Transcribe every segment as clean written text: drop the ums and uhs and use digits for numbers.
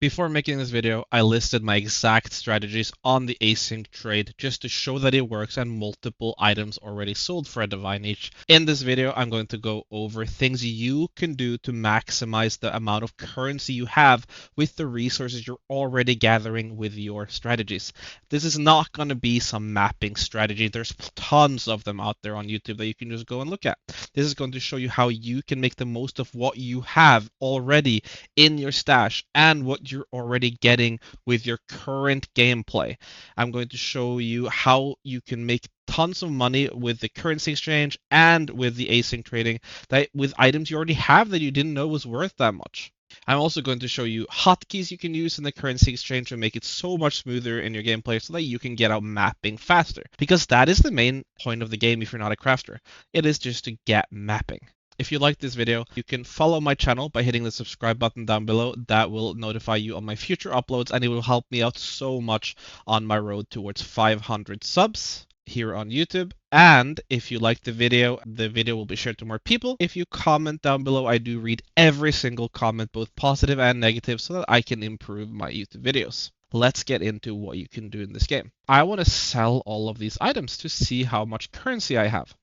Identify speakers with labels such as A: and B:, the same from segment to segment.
A: Before making this video, I listed my exact strategies on the async trade just to show that it works and multiple items already sold for a Divine each. In this video, I'm going to go over things you can do to maximize the amount of currency you have with the resources you're already gathering with your strategies. This is not going to be some mapping strategy. There's tons of them out there on YouTube that you can just go and look at. This is going to show you how you can make the most of what you have already in your stash and what you're already getting with your current gameplay. I'm going to show you how you can make tons of money with the currency exchange and with the async trading that with items you already have that you didn't know was worth that much. I'm also going to show you hotkeys you can use in the currency exchange to make it so much smoother in your gameplay so that you can get out mapping faster. Because that is the main point of the game if you're not a crafter. It is just to get mapping. If you like this video, you can follow my channel by hitting the subscribe button down below. That will notify you on my future uploads and it will help me out so much on my road towards 500 subs here on YouTube. And if you like the video will be shared to more people. If you comment down below, I do read every single comment, both positive and negative, so that I can improve my YouTube videos. Let's get into what you can do in this game. I want to sell all of these items to see how much currency I have.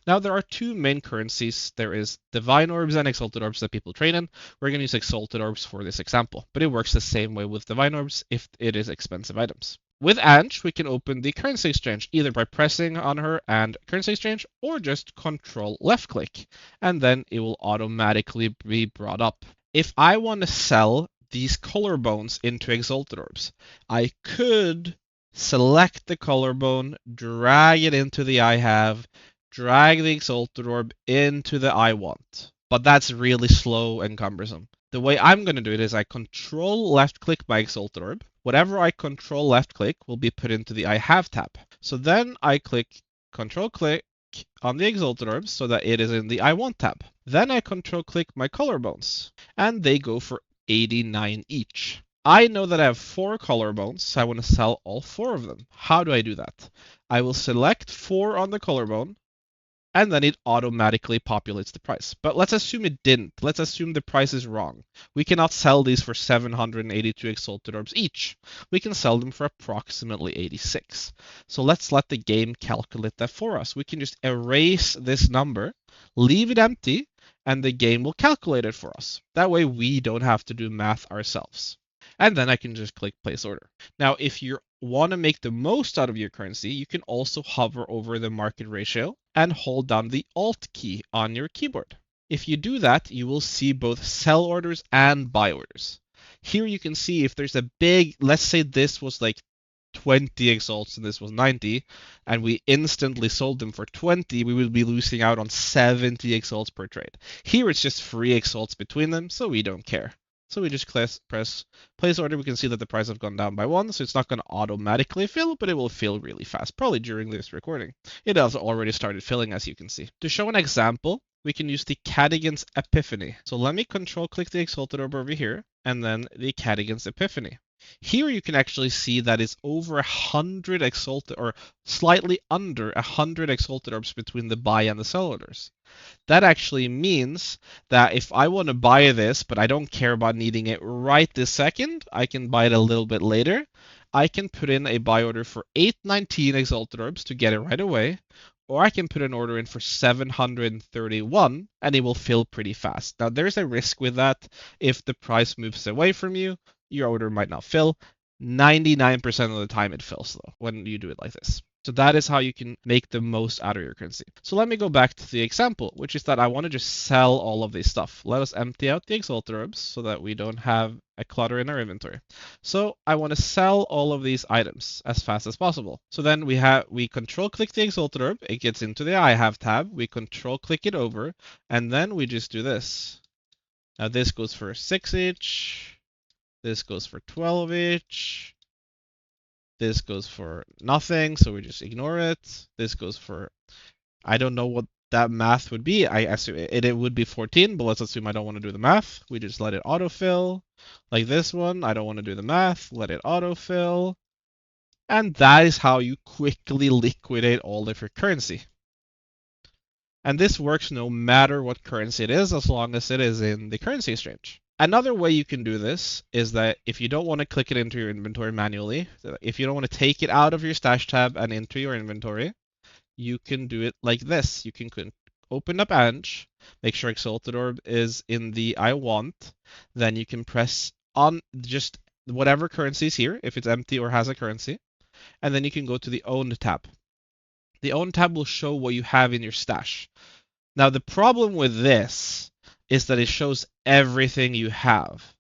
A: Now, there are two main currencies. There is Divine Orbs and Exalted Orbs that people trade in. We're going to use Exalted Orbs for this example, but it works the same way with Divine Orbs if it is expensive items. With Ange, we can open the currency exchange either by pressing on her and currency exchange or just control left click, and then it will automatically be brought up. If I want to sell these collarbones into Exalted Orbs, I could select the collarbone, drag it into the I have, drag the Exalted Orb into the I want. But that's really slow and cumbersome. The way I'm going to do it is I control left click my Exalted Orb. Whatever I control left click will be put into the I have tab. So then I click control click on the Exalted Orbs so that it is in the I want tab. Then I control click my collarbones and they go for 89 each. I know that I have 4 collarbones, so I want to sell all 4 of them. How do I do that? I will select 4 on the collarbone, and then it automatically populates the price. But let's assume it didn't. Let's assume the price is wrong. We cannot sell these for 782 Exalted Orbs each. We can sell them for approximately 86. So let's let the game calculate that for us. We can just erase this number, leave it empty, and the game will calculate it for us. That way we don't have to do math ourselves. And then I can just click place order. Now, if you want to make the most out of your currency, you can also hover over the market ratio and hold down the Alt key on your keyboard. If you do that, you will see both sell orders and buy orders. Here you can see if there's a big, let's say this was like 20 exalts and this was 90, and we instantly sold them for 20, we would be losing out on 70 exalts per trade. Here it's just 3 exalts between them, so we don't care. So we just press place order. We can see that the price have gone down by 1, so it's not going to automatically fill, but it will fill really fast, probably during this recording. It has already started filling, as you can see. To show an example, we can use the Cadigan's Epiphany. So let me control click the Exalted Orb over here, and then the Cadigan's Epiphany. Here you can actually see that it's over 100 Exalted, or slightly under 100 Exalted Orbs between the buy and the sell orders. That actually means that if I want to buy this, but I don't care about needing it right this second, I can buy it a little bit later. I can put in a buy order for 819 Exalted Orbs to get it right away, or I can put an order in for 731 and it will fill pretty fast. Now there's a risk with that. If the price moves away from you, your order might not fill. 99% of the time it fills though when you do it like this. So that is how you can make the most out of your currency. So let me go back to the example, which is that I want to just sell all of this stuff. Let us empty out the Exalted Orbs so that we don't have a clutter in our inventory. So I want to sell all of these items as fast as possible. So then we control click the Exalted Orb, it gets into the I have tab, we control click it over, and then we just do this. Now this goes for 6 each, this goes for 12 each. This goes for nothing, so we just ignore it. This goes for, I don't know what that math would be. I assume it would be 14, but let's assume I don't want to do the math. We just let it autofill. Like this one, I don't want to do the math. Let it autofill. And that is how you quickly liquidate all of your currency. And this works no matter what currency it is, as long as it is in the currency exchange. Another way you can do this is that if you don't want to click it into your inventory manually, if you don't want to take it out of your stash tab and into your inventory, you can do it like this. You can open up Ange, make sure Exalted Orb is in the I want, then you can press on just whatever currency is here, if it's empty or has a currency, and then you can go to the Owned tab. The Owned tab will show what you have in your stash. Now, the problem with this is that it shows everything you have.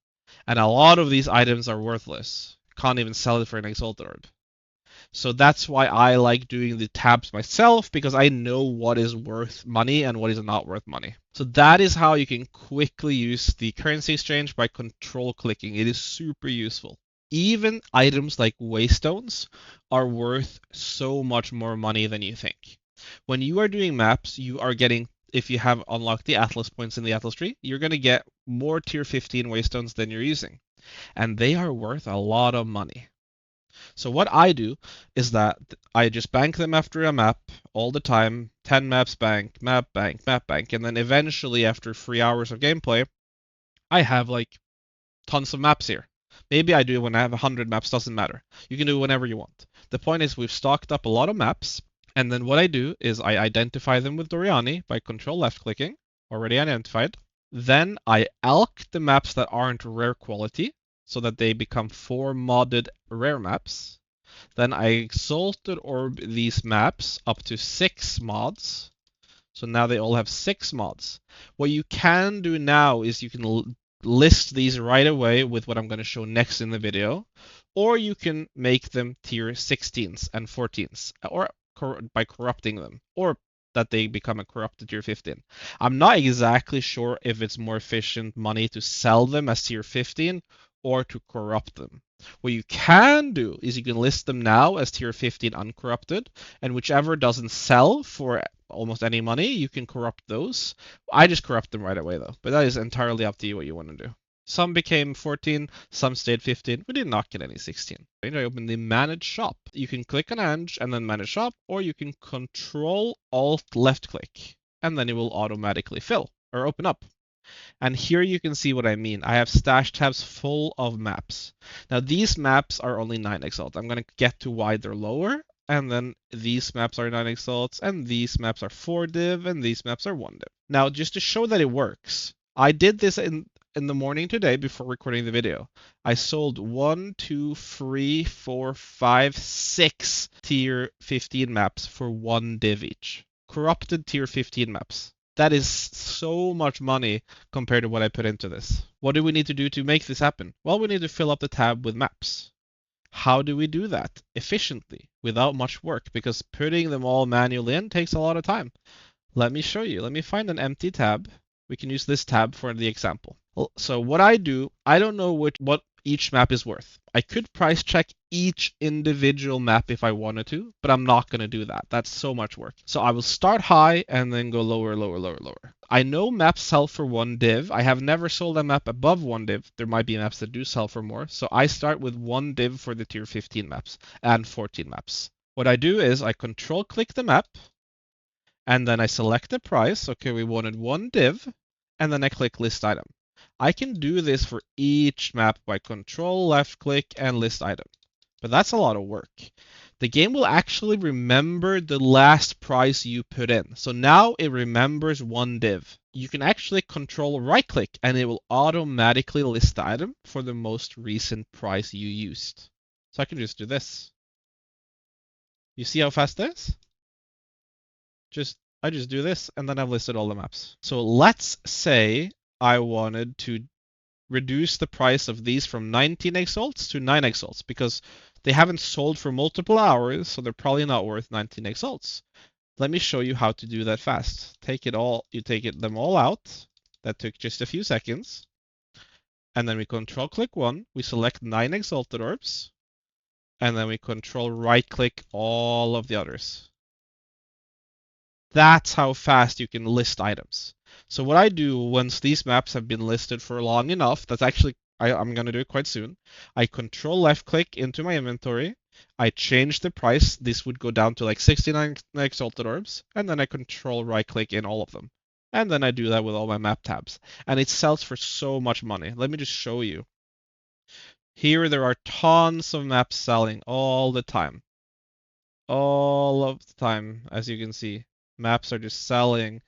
A: And a lot of these items are worthless. Can't even sell it for an Exalted Orb. So that's why I like doing the tabs myself, because I know what is worth money and what is not worth money. So that is how you can quickly use the currency exchange by control clicking. It is super useful. Even items like waystones are worth so much more money than you think. When you are doing maps, you are getting, if you have unlocked the Atlas points in the Atlas tree, you're going to get more tier 15 waystones than you're using. And they are worth a lot of money. So what I do is that I just bank them after a map all the time, 10 maps bank, map bank, map bank, and then eventually after 3 hours of gameplay, I have like tons of maps here. Maybe I do it when I have 100 maps, doesn't matter. You can do it whenever you want. The point is we've stocked up a lot of maps, and then what I do is I identify them with Doriani by control left clicking, already identified. Then I alch the maps that aren't rare quality, so that they become 4 modded rare maps. Then I Exalted Orb these maps up to 6 mods. So now they all have 6 mods. What you can do now is you can list these right away with what I'm going to show next in the video, or you can make them tier 16s and 14s, or by corrupting them, or that they become a corrupted tier 15. I'm not exactly sure if it's more efficient money to sell them as tier 15 or to corrupt them. What you can do is you can list them now as tier 15 uncorrupted, and whichever doesn't sell for almost any money, you can corrupt those. I just corrupt them right away though, but that is entirely up to you what you want to do. Some became 14, some stayed 15. We did not get any 16. I open the Manage Shop. You can click on Ange and then Manage Shop, or you can Control Alt left click, and then it will automatically fill or open up. And here you can see what I mean. I have stash tabs full of maps. Now these maps are only 9 exalt. I'm going to get to why they're lower. And then these maps are 9 exalts, and these maps are 4 div, and these maps are 1 div. Now, just to show that it works, I did this in the morning today before recording the video. I sold 1, 2, 3, 4, 5, 6 tier 15 maps for 1 div each. Corrupted tier 15 maps. That is so much money compared to what I put into this. What do we need to do to make this happen? Well, we need to fill up the tab with maps. How do we do that efficiently without much work? Because putting them all manually in takes a lot of time. Let me show you. Let me find an empty tab. We can use this tab for the example. So what I do, I don't know what each map is worth. I could price check each individual map if I wanted to, but I'm not going to do that. That's so much work. So I will start high and then go lower, lower, lower, lower. I know maps sell for 1 div. I have never sold a map above 1 div. There might be maps that do sell for more. So I start with 1 div for the tier 15 maps and 14 maps. What I do is I control click the map, and then I select the price. Okay, we wanted 1 div, and then I click list item. I can do this for each map by control left click and list item. But that's a lot of work. The game will actually remember the last price you put in. So now it remembers 1 div. You can actually control right click and it will automatically list the item for the most recent price you used. So I can just do this. You see how fast that is? I just do this and then I've listed all the maps. So let's say I wanted to reduce the price of these from 19 exalts to 9 exalts because they haven't sold for multiple hours, so they're probably not worth 19 exalts. Let me show you how to do that fast. You take them all out. That took just a few seconds. And then we control click 1, we select 9 Exalted Orbs, and then we control right click all of the others. That's how fast you can list items. So what I do once these maps have been listed for long enough, that's actually, I'm going to do it quite soon. I control left click into my inventory. I change the price. This would go down to like 69 Exalted Orbs. And then I control right click in all of them. And then I do that with all my map tabs. And it sells for so much money. Let me just show you. Here there are tons of maps selling all the time. All of the time, as you can see. Maps are just selling.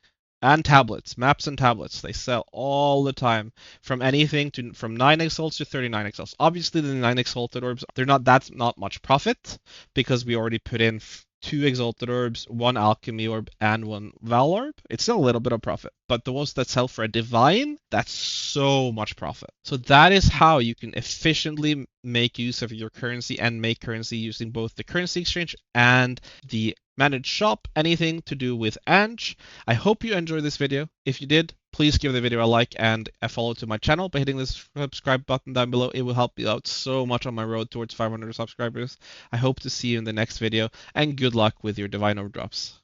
A: And tablets, maps and tablets, they sell all the time. From anything to from 9 exalts to 39 exalts. Obviously, the 9 exalted orbs, that's not much profit because we already put in 2 exalted orbs, 1 alchemy orb, and 1 val orb. It's still a little bit of profit, but the ones that sell for a divine, that's so much profit. So that is how you can efficiently make use of your currency and make currency using both the currency exchange and the managed shop, anything to do with Ange. I hope you enjoyed this video. If you did, please give the video a like and a follow to my channel by hitting this subscribe button down below. It will help me out so much on my road towards 500 subscribers. I hope to see you in the next video, and good luck with your Divine Orb drops.